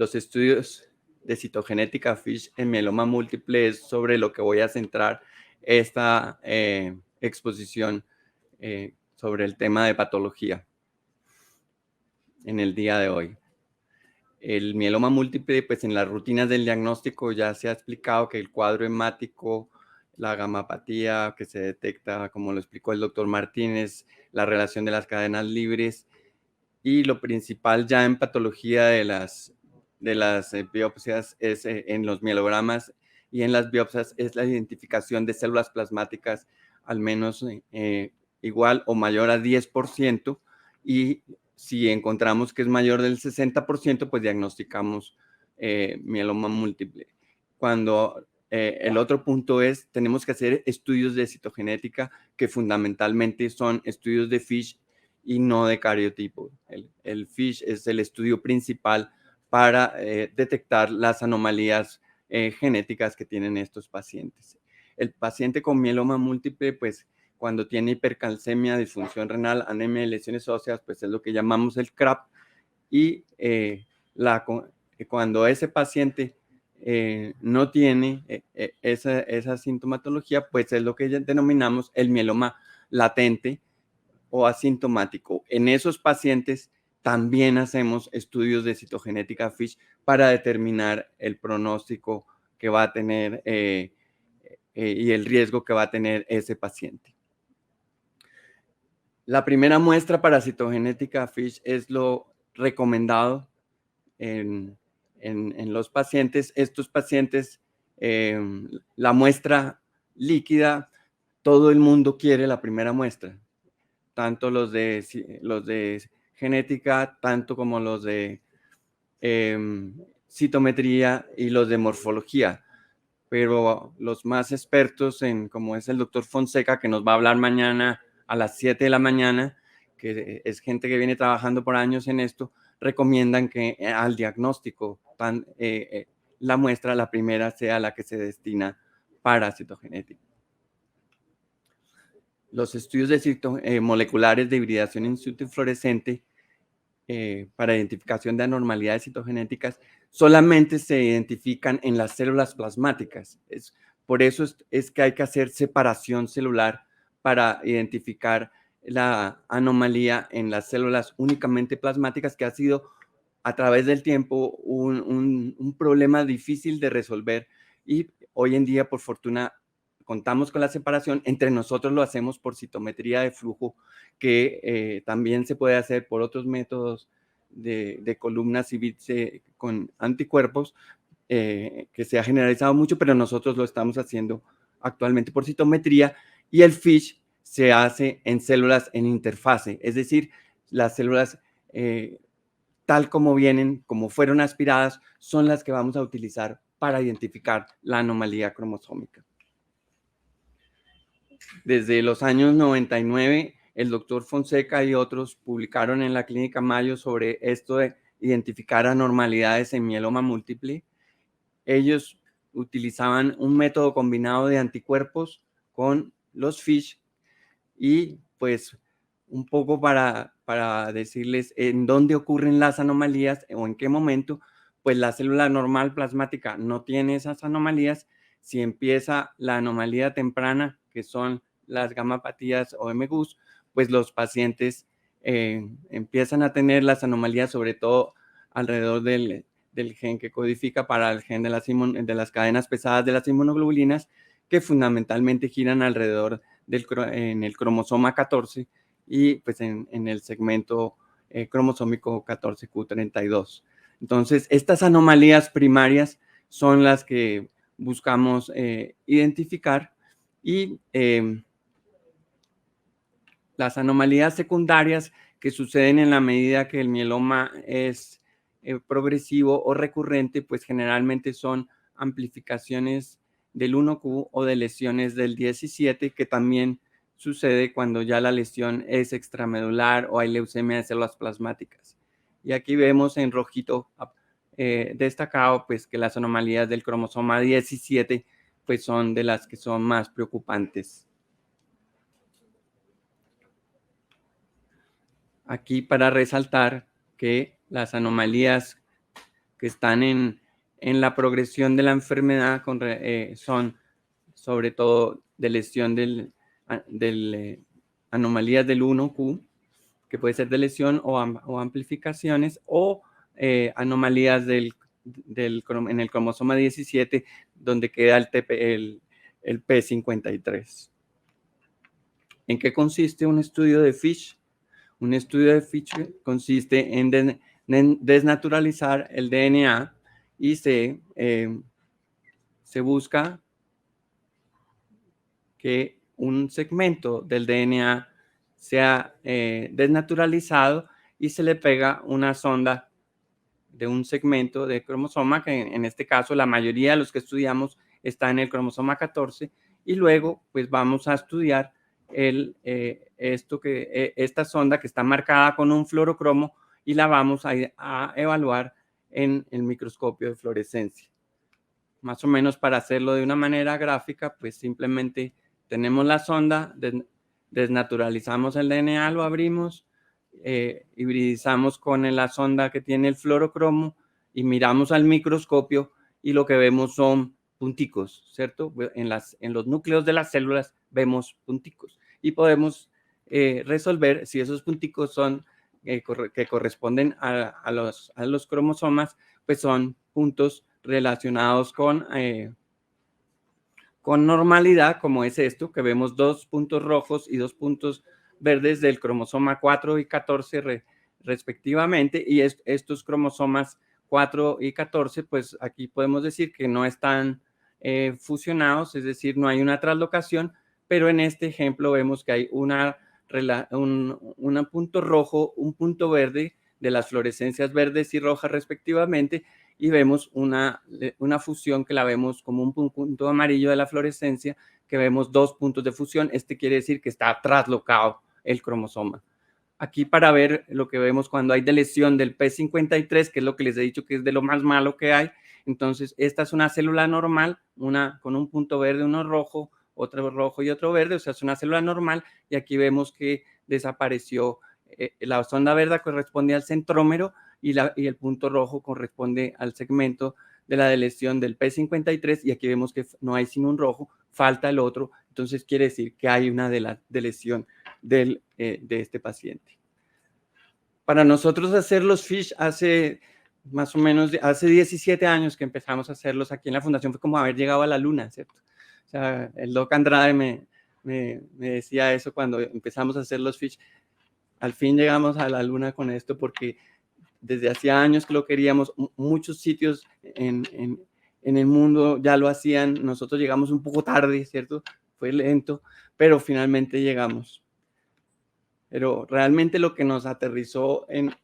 los estudios de citogenética FISH en mieloma múltiple es sobre lo que voy a centrar esta exposición sobre el tema de patología en el día de hoy. El mieloma múltiple, pues en las rutinas del diagnóstico ya se ha explicado que el cuadro hemático, la gamapatía que se detecta, como lo explicó el doctor Martínez, la relación de las cadenas libres y lo principal ya en patología de las biopsias es en los mielogramas y en las biopsias es la identificación de células plasmáticas al menos igual o mayor a 10% y si encontramos que es mayor del 60%, pues diagnosticamos mieloma múltiple. Cuando el otro punto es, tenemos que hacer estudios de citogenética que fundamentalmente son estudios de FISH y no de cariotipo. El FISH es el estudio principal para detectar las anomalías genéticas que tienen estos pacientes. El paciente con mieloma múltiple, pues cuando tiene hipercalcemia, disfunción renal, anemia y lesiones óseas, pues es lo que llamamos el CRAP. Y cuando ese paciente no tiene esa sintomatología, pues es lo que denominamos el mieloma latente o asintomático. En esos pacientes también hacemos estudios de citogenética FISH para determinar el pronóstico que va a tener y el riesgo que va a tener ese paciente. La primera muestra para citogenética FISH es lo recomendado en los pacientes. Estos pacientes, la muestra líquida, todo el mundo quiere la primera muestra, tanto los de genética, tanto como los de citometría y los de morfología. Pero los más expertos como es el doctor Fonseca, que nos va a hablar mañana a las 7 de la mañana, que es gente que viene trabajando por años en esto, recomiendan que al diagnóstico la muestra, la primera, sea la que se destina para citogenética. Los estudios moleculares de hibridación in situ fluorescente para identificación de anormalidades citogenéticas solamente se identifican en las células plasmáticas. Por eso es que hay que hacer separación celular para identificar la anomalía en las células únicamente plasmáticas, que ha sido a través del tiempo un problema difícil de resolver y hoy en día, por fortuna, contamos con la separación. Entre nosotros lo hacemos por citometría de flujo, que también se puede hacer por otros métodos de columnas y bits con anticuerpos, que se ha generalizado mucho, pero nosotros lo estamos haciendo actualmente por citometría, y el FISH se hace en células en interfase, es decir, las células tal como vienen, como fueron aspiradas, son las que vamos a utilizar para identificar la anomalía cromosómica. Desde los años 99, el doctor Fonseca y otros publicaron en la Clínica Mayo sobre esto de identificar anormalidades en mieloma múltiple. Ellos utilizaban un método combinado de anticuerpos con los FISH y pues un poco para decirles en dónde ocurren las anomalías o en qué momento, pues la célula normal plasmática no tiene esas anomalías. Si empieza la anomalía temprana, que son las gamapatías o MGUS, pues los pacientes empiezan a tener las anomalías, sobre todo alrededor del gen que codifica para el gen de las cadenas pesadas de las inmunoglobulinas, que fundamentalmente giran alrededor en el cromosoma 14 y pues en el segmento cromosómico 14q32. Entonces, estas anomalías primarias son las que buscamos identificar y las anomalías secundarias que suceden en la medida que el mieloma es progresivo o recurrente, pues generalmente son amplificaciones del 1q o de lesiones del 17, que también sucede cuando ya la lesión es extramedular o hay leucemia de células plasmáticas. Y aquí vemos en rojito destacado pues que las anomalías del cromosoma 17 pues son de las que son más preocupantes. Aquí para resaltar que las anomalías que están en la progresión de la enfermedad son sobre todo de lesión anomalías del 1Q, que puede ser de lesión o amplificaciones, o anomalías en el cromosoma 17, donde queda el P53. ¿En qué consiste un estudio de Fish? Un estudio de Fish consiste en desnaturalizar el DNA y se busca que un segmento del DNA sea desnaturalizado y se le pega una sonda de un segmento de cromosoma, que en este caso la mayoría de los que estudiamos está en el cromosoma 14, y luego pues vamos a estudiar esta sonda que está marcada con un fluorocromo y la vamos a evaluar en el microscopio de fluorescencia. Más o menos, para hacerlo de una manera gráfica, pues simplemente tenemos la sonda, desnaturalizamos el DNA, lo abrimos, hibridizamos con la sonda que tiene el fluorocromo y miramos al microscopio y lo que vemos son punticos, ¿cierto? En los núcleos de las células vemos punticos y podemos resolver si esos punticos son que corresponden a los cromosomas, pues son puntos relacionados con normalidad, como es esto, que vemos 2 puntos rojos y 2 puntos verdes del cromosoma 4 y 14 respectivamente, y estos cromosomas 4 y 14, pues aquí podemos decir que no están fusionados, es decir, no hay una translocación, pero en este ejemplo vemos que hay un punto rojo, un punto verde de las fluorescencias verdes y rojas respectivamente, y vemos una fusión que la vemos como un punto amarillo de la fluorescencia, que vemos 2 puntos de fusión. Este quiere decir que está traslocado el cromosoma. Aquí, para ver lo que vemos cuando hay lesión del P53, que es lo que les he dicho que es de lo más malo que hay. Entonces, esta es una célula normal, una con un punto verde, uno rojo, otro rojo y otro verde, o sea, es una célula normal, y aquí vemos que desapareció la sonda verde, corresponde al centrómero, y el punto rojo corresponde al segmento de la deleción del P53, y aquí vemos que no hay sino un rojo, falta el otro, entonces quiere decir que hay una deleción de este paciente. Para nosotros hacer los FISH hace más o menos, hace 17 años que empezamos a hacerlos aquí en la fundación, fue como haber llegado a la luna, ¿cierto? O sea, el Doc Andrade me decía eso cuando empezamos a hacer los FISH. Al fin llegamos a la luna con esto, porque desde hacía años que lo queríamos, muchos sitios en el mundo ya lo hacían, nosotros llegamos un poco tarde, ¿cierto? Fue lento, pero finalmente llegamos. Pero realmente lo que nos aterrizó en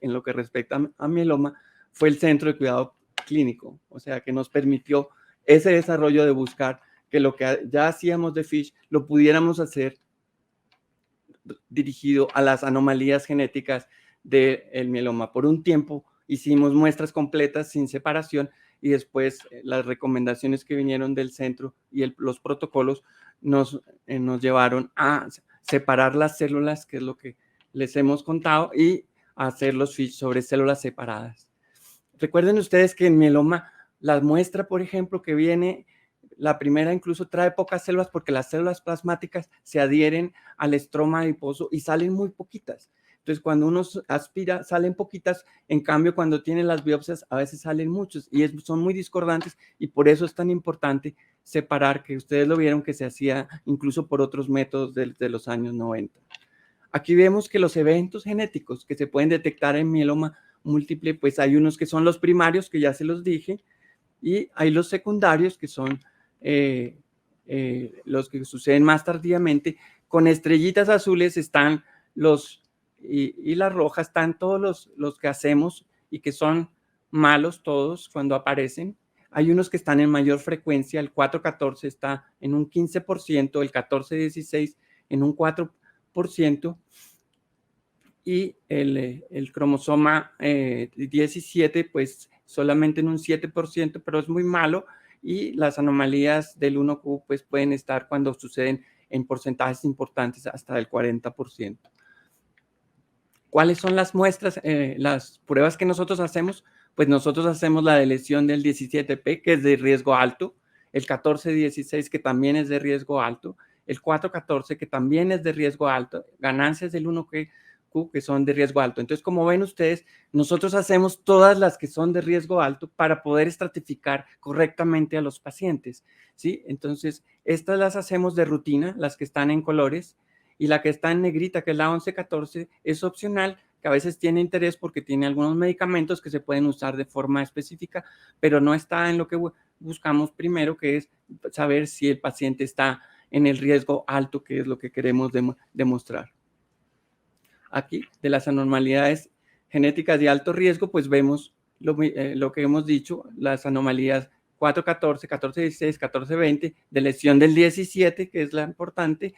lo que respecta a mieloma fue el centro de cuidado clínico, o sea, que nos permitió ese desarrollo de buscar que lo que ya hacíamos de FISH lo pudiéramos hacer dirigido a las anomalías genéticas del mieloma. Por un tiempo hicimos muestras completas sin separación, y después las recomendaciones que vinieron del centro y los protocolos nos llevaron a separar las células, que es lo que les hemos contado, y hacer los FISH sobre células separadas. Recuerden ustedes que en mieloma, la muestra, por ejemplo, que viene, la primera incluso trae pocas células, porque las células plasmáticas se adhieren al estroma adiposo y salen muy poquitas. Entonces, cuando uno aspira, salen poquitas. En cambio, cuando tienen las biopsias, a veces salen muchos y son muy discordantes, y por eso es tan importante separar, que ustedes lo vieron que se hacía incluso por otros métodos de los años 90. Aquí vemos que los eventos genéticos que se pueden detectar en mieloma múltiple, pues hay unos que son los primarios, que ya se los dije, y hay los secundarios, que son los que suceden más tardíamente. Con estrellitas azules están y las rojas están todos los que hacemos y que son malos todos cuando aparecen. Hay unos que están en mayor frecuencia, el 414 está en un 15%, el 1416 en un 4%, y el cromosoma 17 pues solamente en un 7%, pero es muy malo, y las anomalías del 1Q pues pueden estar, cuando suceden, en porcentajes importantes hasta el 40%. ¿Cuáles son las muestras, las pruebas que nosotros hacemos? pues nosotros hacemos la de lesión del 17P, que es de riesgo alto, el 1416, que también es de riesgo alto, el 414, que también es de riesgo alto, ganancias del 1Q, que son de riesgo alto. Entonces, como ven ustedes, nosotros hacemos todas las que son de riesgo alto para poder estratificar correctamente a los pacientes, ¿sí? Entonces, estas las hacemos de rutina, las que están en colores, y la que está en negrita, que es la 1114, es opcional, que a veces tiene interés porque tiene algunos medicamentos que se pueden usar de forma específica, pero no está en lo que buscamos primero, que es saber si el paciente está en el riesgo alto, que es lo que queremos demostrar. Aquí, de las anormalidades genéticas de alto riesgo, pues vemos lo que hemos dicho, las anomalías 414, 1416, 1420, de lesión del 17, que es la importante,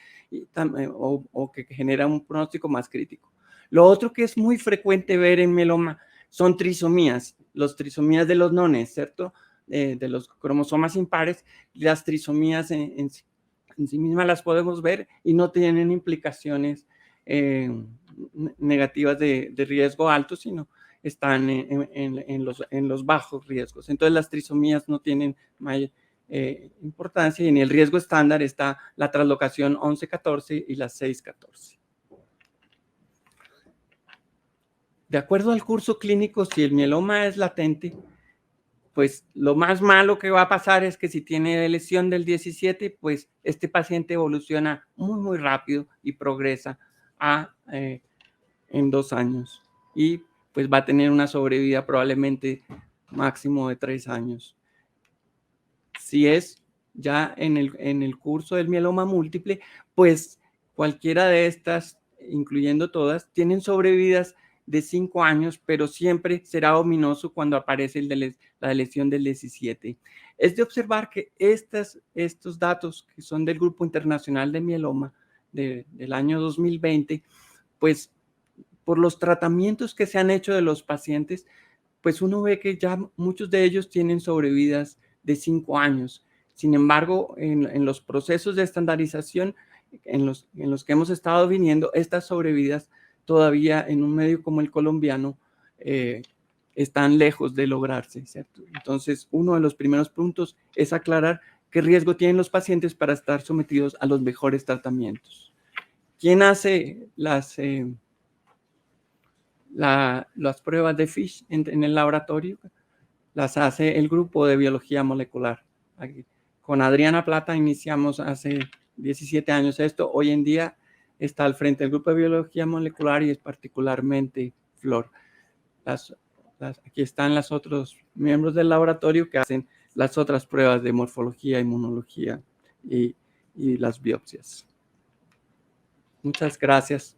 o que genera un pronóstico más crítico. Lo otro que es muy frecuente ver en mieloma son trisomías, los trisomías de los nones, ¿cierto? De los cromosomas impares. Las trisomías en sí mismas las podemos ver y no tienen implicaciones negativas de riesgo alto, sino están en los bajos riesgos. Entonces las trisomías no tienen mayor importancia, y en el riesgo estándar está la translocación 1114 y la 614. De acuerdo al curso clínico, si el mieloma es latente, pues lo más malo que va a pasar es que si tiene lesión del 17, pues este paciente evoluciona muy, muy rápido y progresa en 2 años. Y pues va a tener una sobrevida probablemente máximo de 3 años. Si es ya en el curso del mieloma múltiple, pues cualquiera de estas, incluyendo todas, tienen sobrevidas de 5 años, pero siempre será ominoso cuando aparece la lesión del 17. Es de observar que estos datos, que son del Grupo Internacional de Mieloma del año 2020, pues por los tratamientos que se han hecho de los pacientes, pues uno ve que ya muchos de ellos tienen sobrevidas de 5 años. Sin embargo, en los procesos de estandarización en los que hemos estado viniendo, estas sobrevidas todavía en un medio como el colombiano están lejos de lograrse, ¿cierto? Entonces, uno de los primeros puntos es aclarar qué riesgo tienen los pacientes para estar sometidos a los mejores tratamientos. ¿Quién hace las pruebas de FISH en el laboratorio? Las hace el grupo de biología molecular. Aquí, con Adriana Plata iniciamos hace 17 años esto. Hoy en día está al frente del grupo de biología molecular y es particularmente Flor. Aquí están los otros miembros del laboratorio que hacen las otras pruebas de morfología, inmunología y las biopsias. Muchas gracias.